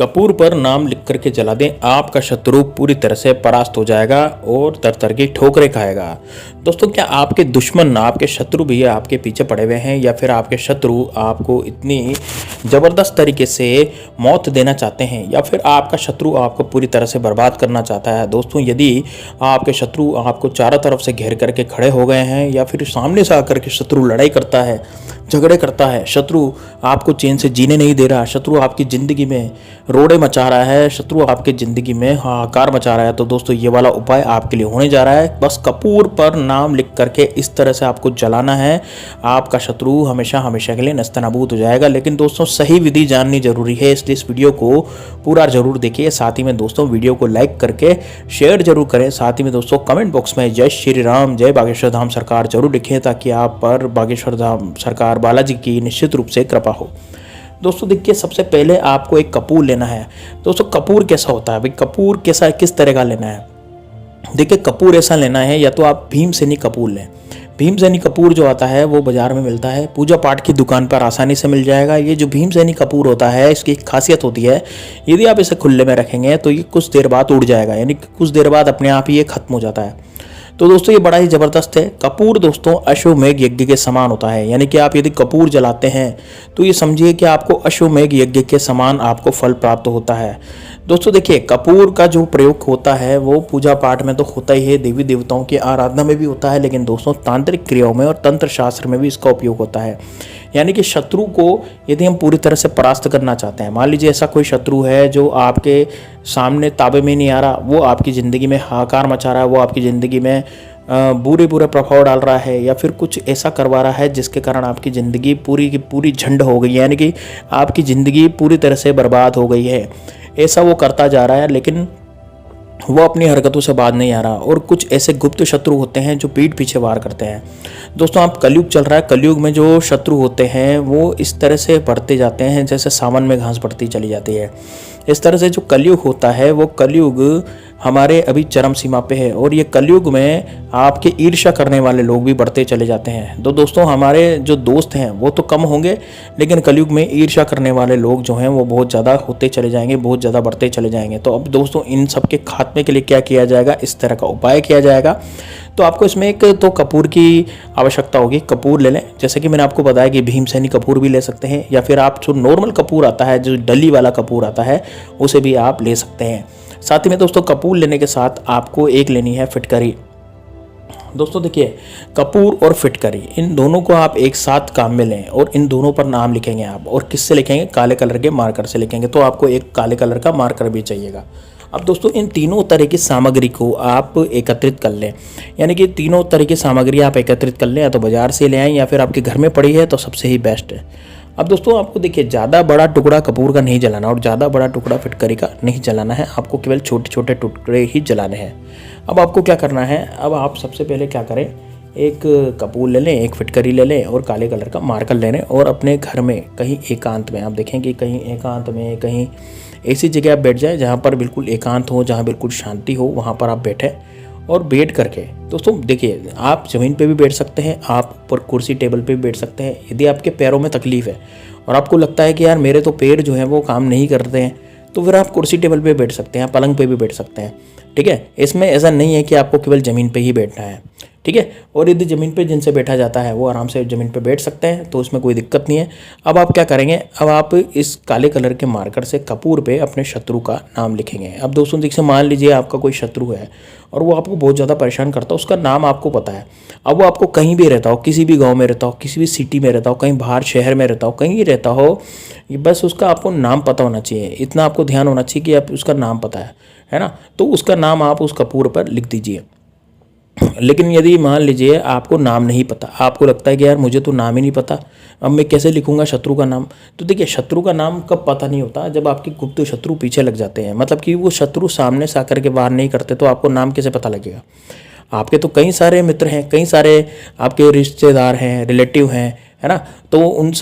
कपूर पर नाम लिख करके जला दें, आपका शत्रु पूरी तरह से परास्त हो जाएगा और तरतर की ठोकरें खाएगा। दोस्तों, क्या आपके दुश्मन, आपके शत्रु भी आपके पीछे पड़े हुए हैं या फिर आपके शत्रु आपको इतनी ज़बरदस्त तरीके से मौत देना चाहते हैं या फिर आपका शत्रु आपको पूरी तरह से बर्बाद करना चाहता है? दोस्तों, यदि आपके शत्रु आपको चारों तरफ से घेर करके खड़े हो गए हैं या फिर सामने से आकर के शत्रु लड़ाई करता है, झगड़े करता है, शत्रु आपको चैन से जीने नहीं दे रहा, शत्रु आपकी ज़िंदगी में रोड़े मचा रहा है, शत्रु आपकी ज़िंदगी में हाहाकार मचा रहा है, तो दोस्तों ये वाला उपाय आपके लिए होने जा रहा है। बस कपूर पर नाम लिख करके इस तरह से आपको जलाना है, आपका शत्रु हमेशा हमेशा के लिए नस्तनाबूद हो जाएगा। लेकिन दोस्तों, सही विधि जाननी जरूरी है, इसलिए इस वीडियो को पूरा जरूर देखिए। साथ ही में दोस्तों, वीडियो को लाइक करके शेयर जरूर करें। साथ ही में दोस्तों, कमेंट बॉक्स में जय श्री राम, जय बागेश्वर धाम सरकार जरूर लिखें, ताकि आप पर बागेश्वर धाम सरकार बालाजी की निश्चित रूप से कृपा हो। दोस्तों देखिए, सबसे पहले आपको एक कपूर लेना है। दोस्तों, कपूर कैसा होता है भाई, कपूर कैसा किस तरह का लेना है? देखिए, कपूर ऐसा लेना है, या तो आप भीमसेनी कपूर लें। भीमसेनी कपूर जो आता है वो बाजार में मिलता है, पूजा पाठ की दुकान पर आसानी से मिल जाएगा। ये जो भीमसेनी कपूर होता है, इसकी एक खासियत होती है, यदि आप इसे खुले में रखेंगे तो ये कुछ देर बाद उड़ जाएगा, यानी कुछ देर बाद अपने आप ही ये खत्म हो जाता है। तो दोस्तों, ये बड़ा ही ज़बरदस्त है। कपूर दोस्तों अश्वमेघ यज्ञ के समान होता है, यानी कि आप यदि कपूर जलाते हैं तो ये समझिए कि आपको अश्वमेघ यज्ञ के समान आपको फल प्राप्त होता है। दोस्तों देखिए, कपूर का जो प्रयोग होता है वो पूजा पाठ में तो होता ही है, देवी देवताओं की आराधना में भी होता है, लेकिन दोस्तों तांत्रिक क्रियाओं में और तंत्र शास्त्र में भी इसका उपयोग होता है। यानी कि शत्रु को यदि हम पूरी तरह से परास्त करना चाहते हैं, मान लीजिए ऐसा कोई शत्रु है जो आपके सामने ताबे में नहीं आ रहा, वो आपकी ज़िंदगी में हाहाकार मचा रहा है, वो आपकी ज़िंदगी में बुरे बुरे प्रभाव डाल रहा है या फिर कुछ ऐसा करवा रहा है जिसके कारण आपकी ज़िंदगी पूरी की पूरी झंड हो गई है, यानी कि आपकी ज़िंदगी पूरी तरह से बर्बाद हो गई है, ऐसा वो करता जा रहा है, लेकिन वो अपनी हरकतों से बाज नहीं आ रहा। और कुछ ऐसे गुप्त शत्रु होते हैं जो पीठ पीछे वार करते हैं। दोस्तों, आप कलयुग चल रहा है, कलयुग में जो शत्रु होते हैं वो इस तरह से बढ़ते जाते हैं जैसे सावन में घास बढ़ती चली जाती है। इस तरह से जो कलयुग होता है वो कलयुग हमारे अभी चरम सीमा पे है, और ये कलयुग में आपके ईर्ष्या करने वाले लोग भी बढ़ते चले जाते हैं। तो दोस्तों, हमारे जो दोस्त हैं वो तो कम होंगे, लेकिन कलयुग में ईर्ष्या करने वाले लोग जो हैं वो बहुत ज़्यादा होते चले जाएंगे, बहुत ज़्यादा बढ़ते चले जाएंगे। तो अब दोस्तों, इन सब के खात्मे के लिए क्या किया जाएगा, इस तरह का उपाय किया जाएगा। तो आपको इसमें एक तो कपूर की आवश्यकता होगी, कपूर ले लें। जैसे कि मैंने आपको बताया कि भीमसेनी कपूर भी ले सकते हैं, या फिर आप जो नॉर्मल कपूर आता है, जो डली वाला कपूर आता है, उसे भी आप ले सकते हैं। साथ ही में दोस्तों, कपूर लेने के साथ आपको एक लेनी है फिटकरी। दोस्तों देखिए, कपूर और फिटकरी, इन दोनों को आप एक साथ काम में लें और इन दोनों पर नाम लिखेंगे आप। और किससे लिखेंगे? काले कलर के मार्कर से लिखेंगे। तो आपको एक काले कलर का मार्कर भी चाहिएगा। अब दोस्तों, इन तीनों तरह की सामग्री को आप एकत्रित कर लें, यानी कि तीनों तरह की सामग्री आप एकत्रित कर लें, या तो बाजार से ले आएँ या फिर आपके घर में पड़ी है तो सबसे ही बेस्ट है। अब दोस्तों, आपको देखिए, ज़्यादा बड़ा टुकड़ा कपूर का नहीं जलाना और ज़्यादा बड़ा टुकड़ा फिटकरी का नहीं जलाना है, आपको केवल छोटे छोटे टुकड़े ही जलाने हैं। अब आपको क्या करना है, अब आप सबसे पहले क्या करें, एक कपूर ले लें, एक फिटकरी ले लें और काले कलर का मार्कर ले लें, और अपने घर में कहीं एकांत में, आप देखें कि कहीं एकांत में, कहीं ऐसी जगह आप बैठ जाए जहाँ पर बिल्कुल एकांत हो, जहाँ बिल्कुल शांति हो, वहाँ पर आप बैठें। और बैठ करके दोस्तों देखिए, आप ज़मीन पे भी बैठ सकते हैं, आप ऊपर कुर्सी टेबल पे भी बैठ सकते हैं। यदि आपके पैरों में तकलीफ़ है और आपको लगता है कि यार मेरे तो पैर जो हैं वो काम नहीं करते हैं, तो फिर आप कुर्सी टेबल पे बैठ सकते हैं, पलंग पे भी बैठ सकते हैं। ठीक है, इसमें ऐसा नहीं है कि आपको केवल ज़मीन पे ही बैठना है। ठीक है, और यदि ज़मीन पे जिनसे बैठा जाता है वो आराम से ज़मीन पे बैठ सकते हैं, तो उसमें कोई दिक्कत नहीं है। अब आप क्या करेंगे, अब आप इस काले कलर के मार्कर से कपूर पे अपने शत्रु का नाम लिखेंगे। अब दोस्तों देखिए, मान लीजिए आपका कोई शत्रु है और वो आपको बहुत ज़्यादा परेशान करता है, उसका नाम आपको पता है। अब वो आपको कहीं भी रहता हो, किसी भी गाँव में रहता हो, किसी भी सिटी में रहता हो, कहीं बाहर शहर में रहता हो, कहीं रहता हो, बस उसका आपको नाम पता होना चाहिए। इतना आपको ध्यान होना चाहिए कि आप उसका नाम पता है ना? तो उसका नाम आप उस कपूर पर लिख दीजिए। लेकिन यदि मान लीजिए आपको नाम नहीं पता, आपको लगता है कि यार मुझे तो नाम ही नहीं पता, अब मैं कैसे लिखूंगा शत्रु का नाम? तो देखिए, शत्रु का नाम कब पता नहीं होता, जब आपके गुप्त शत्रु पीछे लग जाते हैं, मतलब कि वो शत्रु सामने से आकर के वार नहीं करते, तो आपको नाम कैसे पता लगेगा? आपके तो कई सारे मित्र हैं, कई सारे आपके रिश्तेदार हैं, रिलेटिव हैं, है ना। तो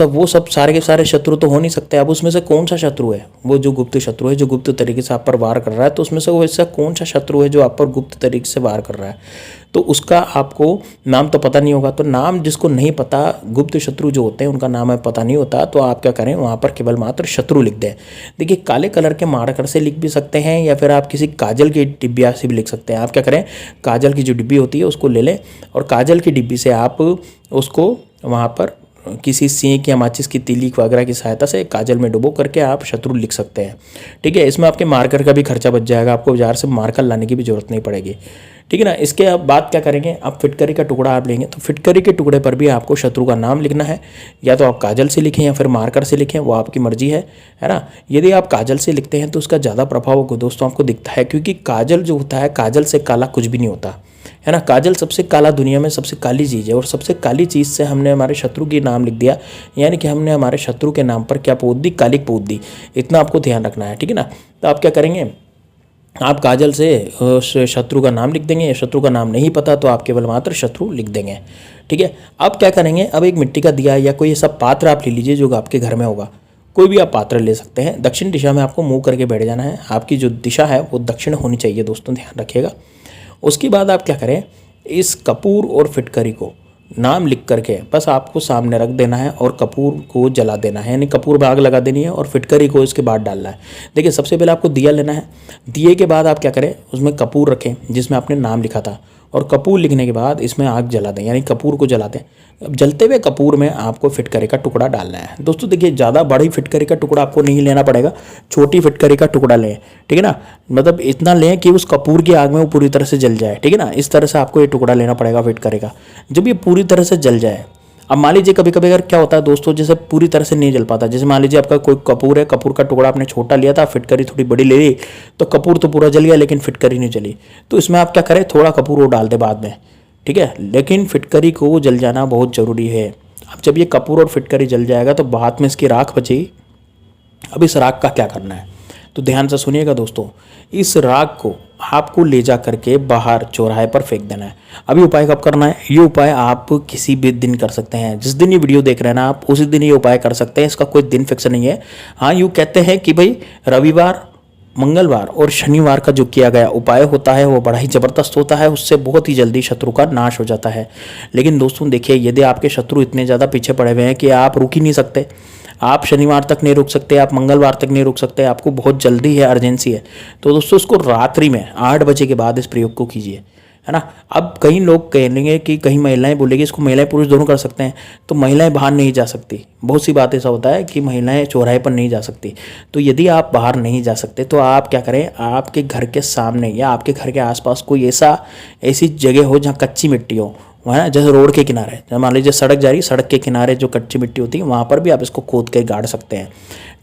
वो सब सारे के सारे शत्रु तो हो नहीं सकते। अब उसमें से कौन सा शत्रु है, वो जो गुप्त शत्रु है, जो गुप्त तरीके से आप पर वार कर रहा है, तो उसमें से वो ऐसा कौन सा शत्रु है जो आप पर गुप्त तरीके से वार कर रहा है, तो उसका आपको नाम तो पता नहीं होगा। तो नाम जिसको नहीं पता, गुप्त शत्रु जो होते हैं उनका नाम है पता नहीं होता, तो आप क्या करें, वहाँ पर केवल मात्र शत्रु लिख दें। देखिए काले कलर के मार्कर से लिख भी सकते हैं, या फिर आप किसी काजल की डिब्बिया से भी लिख सकते हैं। आप क्या करें, काजल की जो डिब्बी होती है उसको ले लें, और काजल की डिब्बी से आप उसको वहाँ पर किसी सींक या माचिस की तीली वगैरह की सहायता से काजल में डुबो करके आप शत्रु लिख सकते हैं। ठीक है, इसमें आपके मार्कर का भी खर्चा बच जाएगा, आपको बाजार से मार्कर लाने की भी जरूरत नहीं पड़ेगी। ठीक है ना। इसके अब बाद क्या करेंगे, आप फिटकरी का टुकड़ा आप लेंगे, तो फिटकरी के टुकड़े पर भी आपको शत्रु का नाम लिखना है। या तो आप काजल से लिखें या फिर मार्कर से लिखें, वो आपकी मर्जी है ना। यदि आप काजल से लिखते हैं तो उसका ज़्यादा प्रभाव दोस्तों आपको दिखता है, क्योंकि काजल जो होता है, काजल से काला कुछ भी नहीं होता, है ना। काजल सबसे काला, दुनिया में सबसे काली चीज़ है, और सबसे काली चीज़ से हमने हमारे शत्रु के नाम लिख दिया, यानी कि हमने हमारे शत्रु के नाम पर क्या पोत दी, कालिक पोत दी। इतना आपको ध्यान रखना है। ठीक है ना। तो आप क्या करेंगे, आप काजल से शत्रु का नाम लिख देंगे। शत्रु का नाम नहीं पता तो आप केवल मात्र शत्रु लिख देंगे। ठीक है। अब क्या करेंगे, अब एक मिट्टी का दिया या कोई ऐसा पात्र आप ले लीजिए जो आपके घर में होगा, कोई भी आप पात्र ले सकते हैं। दक्षिण दिशा में आपको मुंह करके बैठ जाना है, आपकी जो दिशा है वो दक्षिण होनी चाहिए दोस्तों, ध्यान रखिएगा। उसके बाद आप क्या करें, इस कपूर और फिटकरी को नाम लिख करके बस आपको सामने रख देना है, और कपूर को जला देना है, यानी कपूर में आग लगा देनी है, और फिटकरी को इसके बाद डालना है। देखिए सबसे पहले आपको दिया लेना है, दिए के बाद आप क्या करें, उसमें कपूर रखें जिसमें आपने नाम लिखा था, और कपूर लिखने के बाद इसमें आग जला दें, यानी कपूर को जला दें। अब जलते हुए कपूर में आपको फिटकरी का टुकड़ा डालना है। दोस्तों देखिए ज़्यादा बड़ी फिटकरी का टुकड़ा आपको नहीं लेना पड़ेगा, छोटी फिटकरी का टुकड़ा लें। ठीक है ना, मतलब इतना लें कि उस कपूर की आग में वो पूरी तरह से जल जाए। ठीक है ना, इस तरह से आपको ये टुकड़ा लेना पड़ेगा फिटकरी का। जब ये पूरी तरह से जल जाए, अब मान लीजिए कभी कभी अगर क्या होता है दोस्तों, जैसे पूरी तरह से नहीं जल पाता, जैसे मान लीजिए आपका कोई कपूर है, कपूर का टुकड़ा आपने छोटा लिया था, फिटकरी थोड़ी बड़ी ले ली, तो कपूर तो पूरा जल गया लेकिन फिटकरी नहीं जली। तो इसमें आप क्या करें, थोड़ा कपूर वो डाल दे बाद में। ठीक है, लेकिन फिटकरी को जल जाना बहुत ज़रूरी है। अब जब ये कपूर और फिटकरी जल जाएगा तो बाद में इसकी राख बचेगी। अब इस राख का क्या करना है, तो ध्यान से सुनिएगा दोस्तों। इस राख को आपको ले जा करके बाहर चौराहे पर फेंक देना है। अभी उपाय कब करना है, ये उपाय आप किसी भी दिन कर सकते हैं, जिस दिन ये वीडियो देख रहे हैं ना आप उसी दिन ये उपाय कर सकते हैं, इसका कोई दिन फिक्स नहीं है। हाँ, यूँ कहते हैं कि भाई रविवार, मंगलवार और शनिवार का जो किया गया उपाय होता है वो बड़ा ही ज़बरदस्त होता है, उससे बहुत ही जल्दी शत्रु का नाश हो जाता है। लेकिन दोस्तों देखिए, यदि आपके शत्रु इतने ज़्यादा पीछे पड़े हुए हैं कि आप रुक ही नहीं सकते, आप शनिवार तक नहीं रुक सकते, आप मंगलवार तक नहीं रुक सकते, आपको बहुत जल्दी है, अर्जेंसी है, तो दोस्तों इसको रात्रि में 8 बजे के बाद इस प्रयोग को कीजिए, है ना। अब कई लोग कहेंगे कि कहीं महिलाएं बोलेगी इसको आपको महिलाएं पुरुष दोनों कर सकते हैं, तो महिलाएं बाहर नहीं जा सकती। बहुत सी बात ऐसा होता है कि महिलाएं चौराहे पर नहीं जा सकती। तो यदि आप बाहर नहीं जा सकते तो आप क्या करें, आपके घर के सामने या आपके घर के आसपास कोई ऐसी जगह हो जहाँ कच्ची मिट्टी हो, है ना, जैसे रोड के किनारे, मान लीजिए सड़क जा रही, सड़क के किनारे जो कच्ची मिट्टी होती है वहाँ पर भी आप इसको खोद के गाड़ सकते हैं।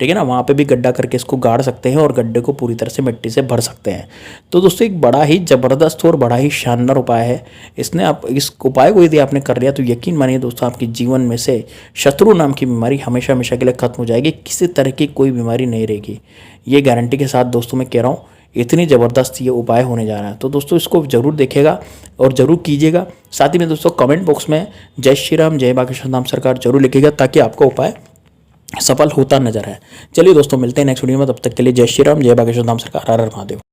ठीक है ना, वहाँ पे भी गड्ढा करके इसको गाड़ सकते हैं और गड्ढे को पूरी तरह से मिट्टी से भर सकते हैं। तो दोस्तों एक बड़ा ही ज़बरदस्त और बड़ा ही शानदार उपाय है। इसने आप इस उपाय को यदि आपने कर लिया तो यकीन मानिए दोस्तों, आपके जीवन में से शत्रु नाम की बीमारी हमेशा हमेशा के लिए खत्म हो जाएगी, किसी तरह की कोई बीमारी नहीं रहेगी। ये गारंटी के साथ दोस्तों मैं कह रहा हूँ, इतनी ज़बरदस्त ये उपाय होने जा रहा है। तो दोस्तों इसको ज़रूर देखेगा और ज़रूर कीजिएगा। साथ ही में दोस्तों कमेंट बॉक्स में जय श्री राम, जय बागेश्वर धाम सरकार जरूर लिखिएगा, ताकि आपका उपाय सफल होता नजर आए। चलिए दोस्तों मिलते हैं नेक्स्ट वीडियो में, तब तक के लिए जय श्री राम, जय बागेश्वर धाम सरकार, हर हर महादेव।